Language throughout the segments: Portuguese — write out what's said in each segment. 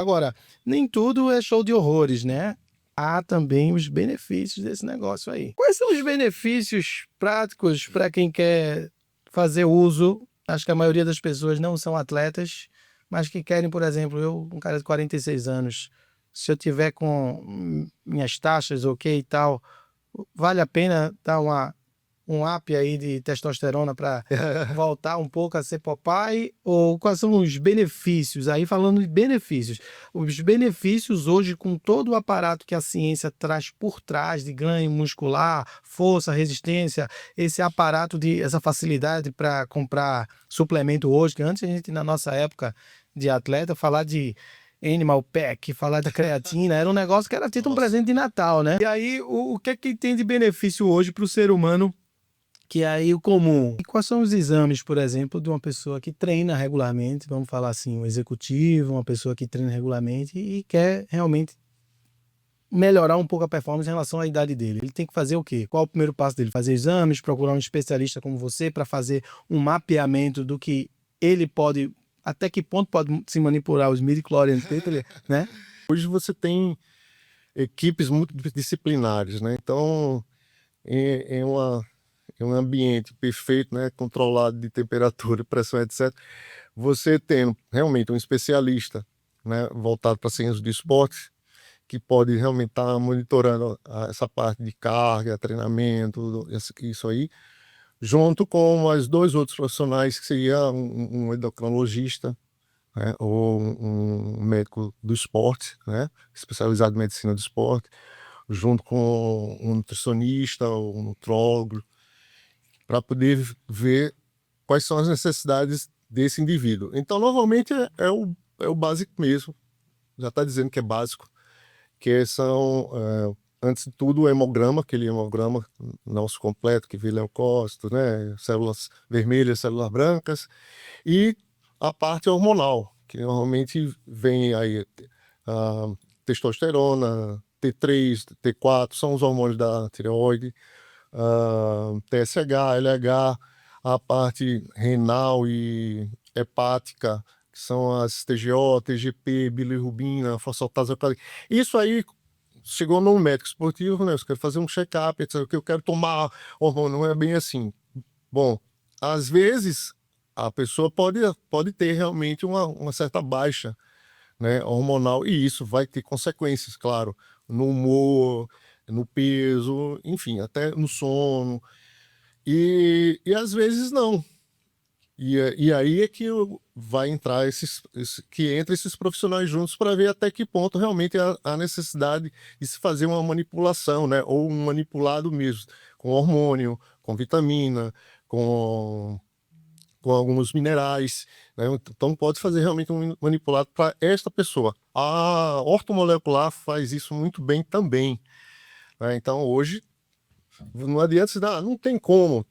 Agora, nem tudo é show de horrores, né? Há também os benefícios desse negócio aí. Quais são os benefícios práticos para quem quer fazer uso? Acho que a maioria das pessoas não são atletas, mas que querem, por exemplo, eu, um cara de 46 anos, se eu tiver com minhas taxas ok e tal, vale a pena dar um up aí de testosterona para voltar um pouco a ser papai? Ou quais são os benefícios? Aí falando de benefícios, os benefícios hoje com todo o aparato que a ciência traz por trás de ganho muscular, força, resistência, esse aparato de essa facilidade para comprar suplemento hoje, que antes a gente na nossa época de atleta falar de Animal Pack, falar da creatina, era um negócio que era tido um presente de Natal, né? E aí, o que é que tem de benefício hoje para o ser humano, que é aí o comum? E quais são os exames, por exemplo, de uma pessoa que treina regularmente, vamos falar assim, um executivo, uma pessoa que treina regularmente e quer realmente melhorar um pouco a performance em relação à idade dele? Ele tem que fazer o quê? Qual o primeiro passo dele? Fazer exames, procurar um especialista como você para fazer um mapeamento do que ele pode, até que ponto pode se manipular os midi-chlorians dele, né? Hoje você tem equipes multidisciplinares, né? Então, em um ambiente perfeito, né, controlado de temperatura, pressão, etc., você tendo realmente um especialista, né, voltado para ciência do esporte, que pode realmente estar monitorando essa parte de carga, treinamento, isso aí, junto com mais dois outros profissionais, que seria um endocrinologista, né, ou um médico do esporte, né, especializado em medicina do esporte, junto com um nutricionista ou um nutrólogo, para poder ver quais são as necessidades desse indivíduo. Então, normalmente é o básico mesmo, já está dizendo que é básico, que são, antes de tudo, o hemograma, aquele hemograma nosso completo, que vê leucócitos, né, células vermelhas, células brancas, e a parte hormonal, que normalmente vem aí a testosterona, T3, T4, são os hormônios da tireoide, TSH, LH, a parte renal e hepática, que são as TGO, TGP, bilirrubina, fosfatase alcalina. Isso aí chegou num médico esportivo, né? Eu quero fazer um check-up, etc. Eu quero tomar hormônio, não é bem assim. Bom, às vezes a pessoa pode ter realmente uma certa baixa, né, hormonal, e isso vai ter consequências, claro, no humor, no peso, enfim, até no sono, e às vezes não. E aí é que vai entrar que entra esses profissionais juntos para ver até que ponto realmente há necessidade de se fazer uma manipulação, né, ou um manipulado mesmo, com hormônio, com vitamina, com alguns minerais, né? Então pode fazer realmente um manipulado para esta pessoa. A ortomolecular faz isso muito bem também, né? Então hoje não adianta se dar, não tem como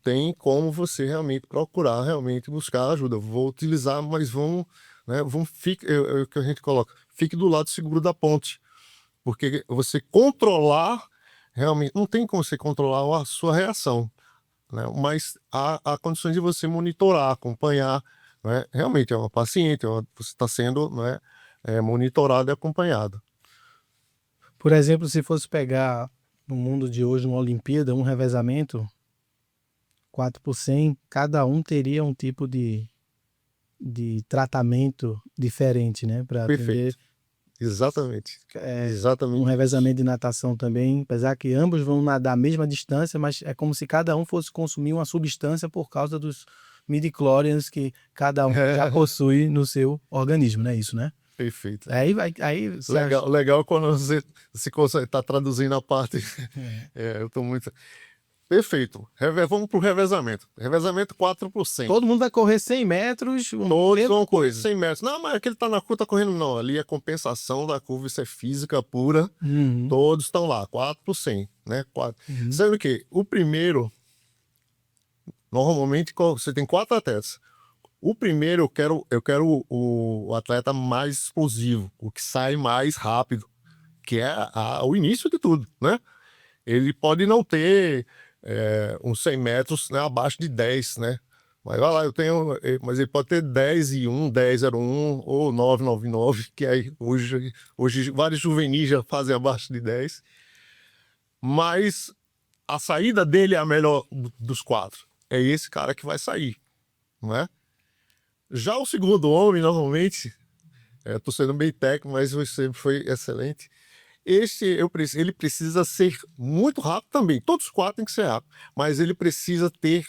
você realmente procurar, realmente buscar ajuda. Vou utilizar, mas vamos, né? É o que a gente coloca, fique do lado seguro da ponte, porque você controlar realmente não tem como você controlar a sua reação, né? Mas há condições de você monitorar, acompanhar, né? Realmente é uma paciente, você está sendo, né, monitorado e acompanhado. Por exemplo, se fosse pegar no mundo de hoje uma Olimpíada, um revezamento, 4 por 100, cada um teria um tipo de tratamento diferente, né? Para atender. Perfeito. Exatamente. Um Exatamente isso. revezamento de natação também, apesar que ambos vão nadar a mesma distância, mas é como se cada um fosse consumir uma substância por causa dos midi-chlorians que cada um já possui no seu organismo, não é isso, né? Perfeito. Aí você acha... Legal quando você consegue estar traduzindo a parte. Eu estou muito. Perfeito. Vamos para o revezamento. Revezamento 4 por 100. Todo mundo vai correr 100 metros, Todos mesma vão correr coisa. 100 metros. Não, mas aquele tá na curva, tá correndo. Não, ali é compensação da curva, isso é física pura. Uhum, Todos estão lá, 4 por 100, né? 4. uhum. Sendo que o primeiro, normalmente, você tem 4 atletas. O primeiro, eu quero o atleta mais explosivo, o que sai mais rápido, que é o início de tudo, né? Ele pode não ter uns 100 metros, né, abaixo de 10, né? Mas vai lá, mas ele pode ter 10,1, 10,01 ou 9,99, que aí hoje vários juvenis já fazem abaixo de 10. Mas a saída dele é a melhor dos 4. É esse cara que vai sair, não é? Já o segundo homem, normalmente, estou sendo bem técnico, mas sempre foi excelente. Ele precisa ser muito rápido também. Todos os 4 têm que ser rápidos, mas ele precisa ter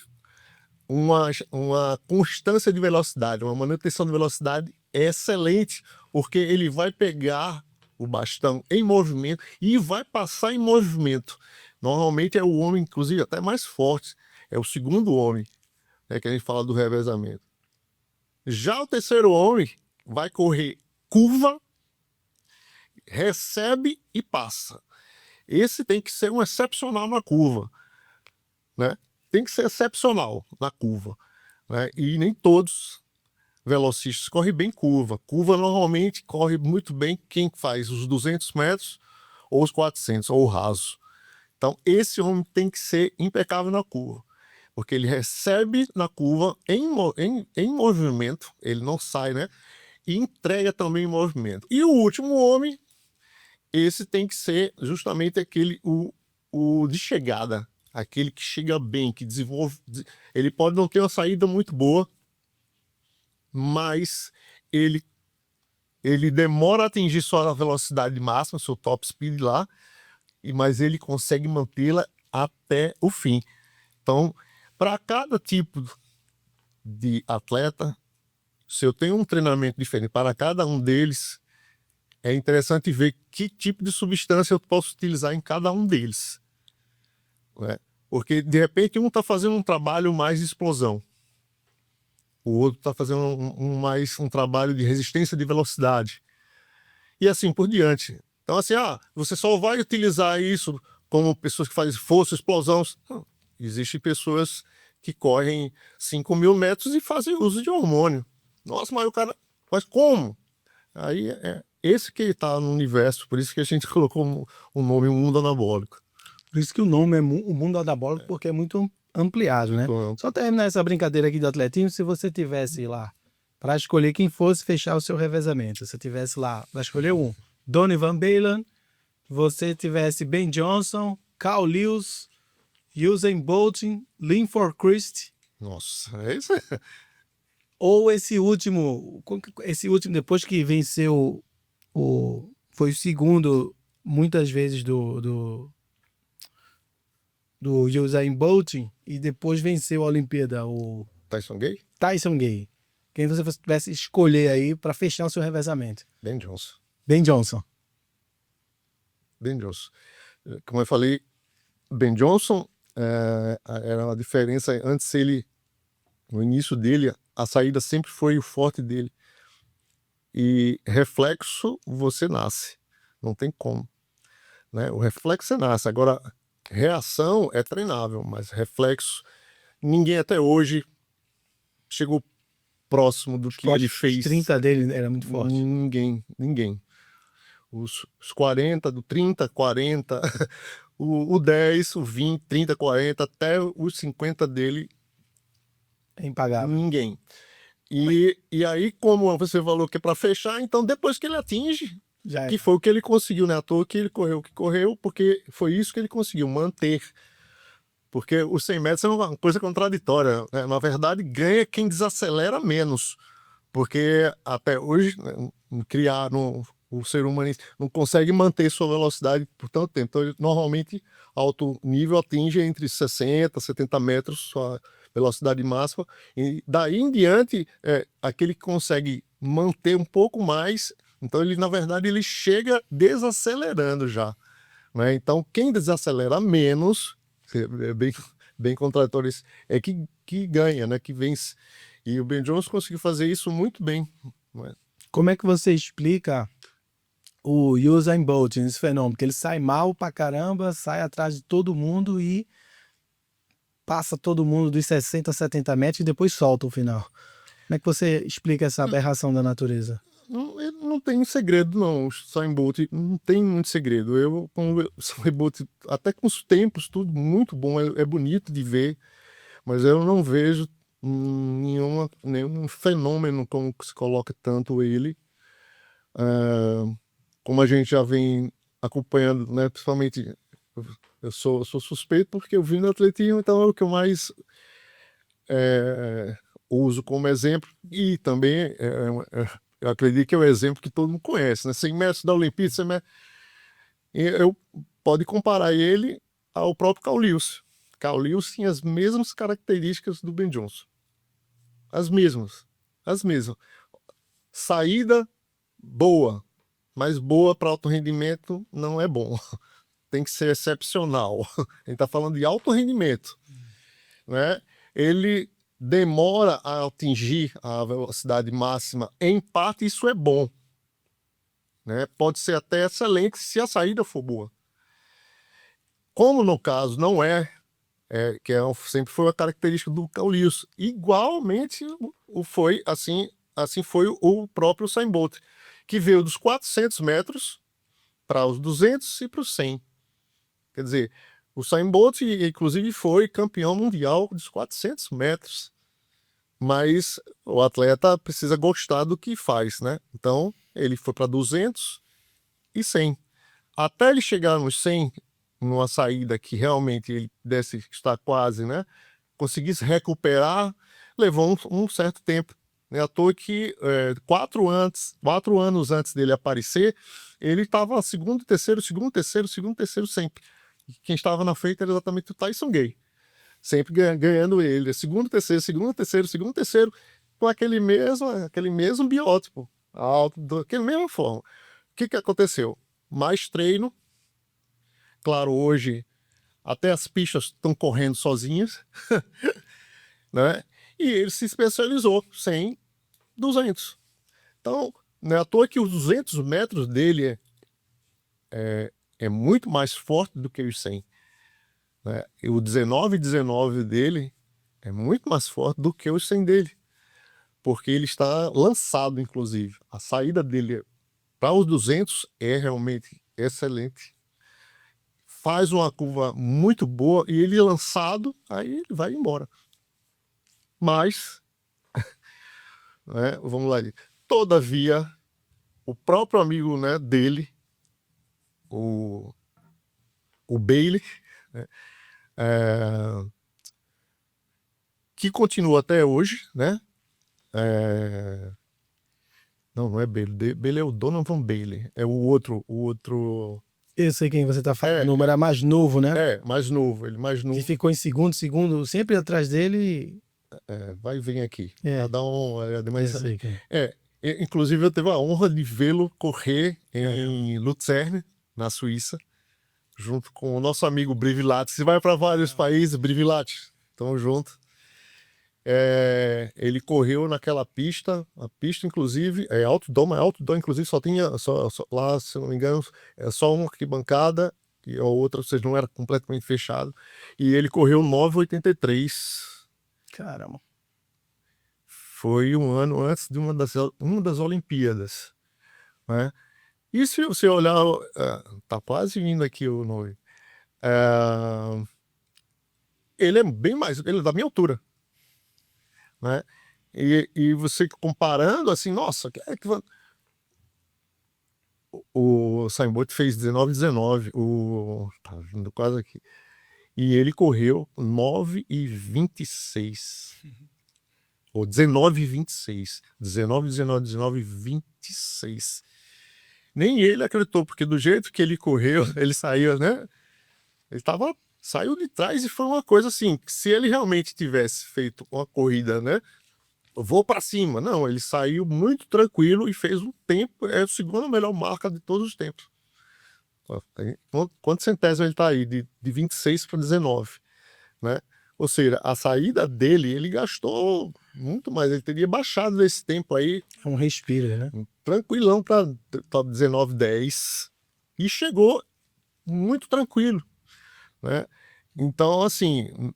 uma constância de velocidade, uma manutenção de velocidade excelente, porque ele vai pegar o bastão em movimento e vai passar em movimento. Normalmente é o homem, inclusive, até mais forte, é o segundo homem, né, que a gente fala do revezamento. Já o terceiro homem vai correr curva, recebe e passa. Esse tem que ser um excepcional na curva, né? Tem que ser excepcional na curva, né? E nem todos velocistas correm bem curva. Curva normalmente corre muito bem quem faz os 200 metros ou os 400, ou o raso. Então esse homem tem que ser impecável na curva, porque ele recebe na curva em movimento, ele não sai, né? E entrega também em movimento. E o último homem, esse tem que ser justamente o de chegada, aquele que chega bem, que desenvolve. Ele pode não ter uma saída muito boa, mas ele demora a atingir sua velocidade máxima, seu top speed lá, mas ele consegue mantê-la até o fim. Então, para cada tipo de atleta, se eu tenho um treinamento diferente para cada um deles, é interessante ver que tipo de substância eu posso utilizar em cada um deles, né? Porque, de repente, um está fazendo um trabalho mais de explosão, o outro está fazendo um trabalho de resistência de velocidade, e assim por diante. Então, assim, você só vai utilizar isso como pessoas que fazem força, explosão. Não. Existem pessoas que correm 5.000 metros e fazem uso de hormônio. Nossa, mas o cara... Mas como? Aí é esse que está no universo, por isso que a gente colocou o nome mundo anabólico. Por isso que o nome é o mundo anabólico, porque é muito ampliado, né? Então, Só terminar essa brincadeira aqui do atletismo, se você tivesse lá para escolher quem fosse fechar o seu revezamento, se você tivesse lá para escolher um, Donovan Balen, você tivesse Ben Johnson, Carl Lewis, Usain Bolt, Linford Christie, nossa, é isso. ou esse último depois que venceu foi o segundo muitas vezes do Usain Bolt e depois venceu a Olimpíada, o Tyson Gay? Tyson Gay. Quem você tivesse escolher aí para fechar o seu revezamento? Ben Johnson. Ben Johnson. Ben Johnson. Como eu falei, Ben Johnson era uma diferença. Antes no início dele, a saída sempre foi o forte dele. E reflexo você nasce, não tem como, né? O reflexo você nasce. Agora, reação é treinável, mas reflexo, ninguém até hoje chegou próximo do que ele fez. Os 30 dele era muito forte. Ninguém. Os 40, do 30, 40, o 10, o 20, 30, 40, até os 50 dele, É impagável. ninguém. E aí, como você falou que é para fechar, então depois que ele atinge, Já é. que foi o que ele conseguiu, né? À toa que ele correu o que correu, porque foi isso que ele conseguiu manter. Porque os 100 metros é uma coisa contraditória, né? Na verdade, ganha quem desacelera menos. Porque até hoje, né, o ser humano não consegue manter sua velocidade por tanto tempo. Então, ele, normalmente, alto nível atinge entre 60 e 70 metros sua velocidade máxima. E daí em diante, aquele que consegue manter um pouco mais, então ele, na verdade, ele chega desacelerando já, né? Então, quem desacelera menos, é bem contraditório isso, é que ganha, né? Que vence. E o Ben Johnson conseguiu fazer isso muito bem, né? Como é que você explica o Usain Bolt, esse fenômeno? Que ele sai mal pra caramba, sai atrás de todo mundo e passa todo mundo dos 60 a 70 metros e depois solta o final. Como é que você explica essa aberração da natureza? Não tem segredo, não. O Usain Bolt não tem muito segredo. Como o Usain Bolt, até com os tempos, tudo muito bom, é bonito de ver, mas eu não vejo nenhum fenômeno como se coloca tanto ele. Como a gente já vem acompanhando, né, principalmente eu sou suspeito porque eu vim no atletismo, então é o que eu mais uso como exemplo, e também eu acredito que é o exemplo que todo mundo conhece, né? 100 metros da Olimpíada, 100 metros, eu pode comparar ele ao próprio Carl Lewis. Carl Lewis tinha as mesmas características do Ben Johnson. As mesmas. Saída boa, mas boa para alto rendimento não é bom. Tem que ser excepcional. A gente está falando de alto rendimento, né? Ele demora a atingir a velocidade máxima. Em parte, isso é bom, né? Pode ser até excelente se a saída for boa. Como no caso não sempre foi a característica do Carl Lewis. Igualmente foi assim foi o próprio Usain Bolt, que veio dos 400 metros para os 200 e para os 100. Quer dizer, o Usain Bolt, inclusive, foi campeão mundial dos 400 metros. Mas o atleta precisa gostar do que faz, né? Então, ele foi para 200 e 100. Até ele chegar nos 100, numa saída que realmente ele pudesse estar quase, né? Conseguisse recuperar, levou um certo tempo. Né? À toa que 4 anos antes dele aparecer, ele estava segundo, terceiro sempre. E quem estava na frente era exatamente o Tyson Gay. Sempre ganhando ele. Segundo, terceiro, com aquele mesmo biótipo, alto, daquela mesma forma. O que aconteceu? Mais treino. Claro, hoje até as pistas estão correndo sozinhas, né? E ele se especializou 100, 200. Então, não é à toa que os 200 metros dele é muito mais forte do que os 100. Né? E o 19 dele é muito mais forte do que os 100 dele, porque ele está lançado, inclusive. A saída dele para os 200 é realmente excelente. Faz uma curva muito boa e ele lançado, aí ele vai embora. Mas, né, vamos lá. Todavia, o próprio amigo, né, dele, o Bailey, né, que continua até hoje, né? Não é Bailey. Bailey é o Donovan Bailey. É o outro. Eu sei quem você tá falando, o era mais novo, né? Mais novo. Ele mais novo. Que ficou em segundo, sempre atrás dele. Vai e vem aqui. Dá uma olhada, mas eu sei quem. Inclusive eu tive a honra de vê-lo correr em Luzerne, na Suíça, junto com o nosso amigo Brivilat. Você vai para vários países, Brivilat, tamo junto. Ele correu naquela pista, a pista inclusive é outdoor, inclusive só tinha lá, se não me engano, é só uma arquibancada e a outra, ou seja, não era completamente fechado. E ele correu 9,83. Caramba. Foi um ano antes de uma das Olimpíadas, né? E se você olhar, tá quase vindo aqui o nome. Ele é bem mais, ele é da minha altura, né? E você comparando assim, nossa, o Usain Bolt fez 19, tá vindo quase aqui. E ele correu 9,26. Ou 19,26. 19,26. Nem ele acreditou, porque do jeito que ele correu, ele saiu, né? Saiu de trás e foi uma coisa assim, que se ele realmente tivesse feito uma corrida, né? Vou para cima. Não, ele saiu muito tranquilo e fez um tempo, é a segunda melhor marca de todos os tempos. Quanto centésimo ele tá aí? De 26 para 19, né? Ou seja, a saída dele, ele gastou muito mais. Ele teria baixado nesse tempo aí. Um respiro, né? Tranquilão para 19, 10. E chegou muito tranquilo, né? Então, assim,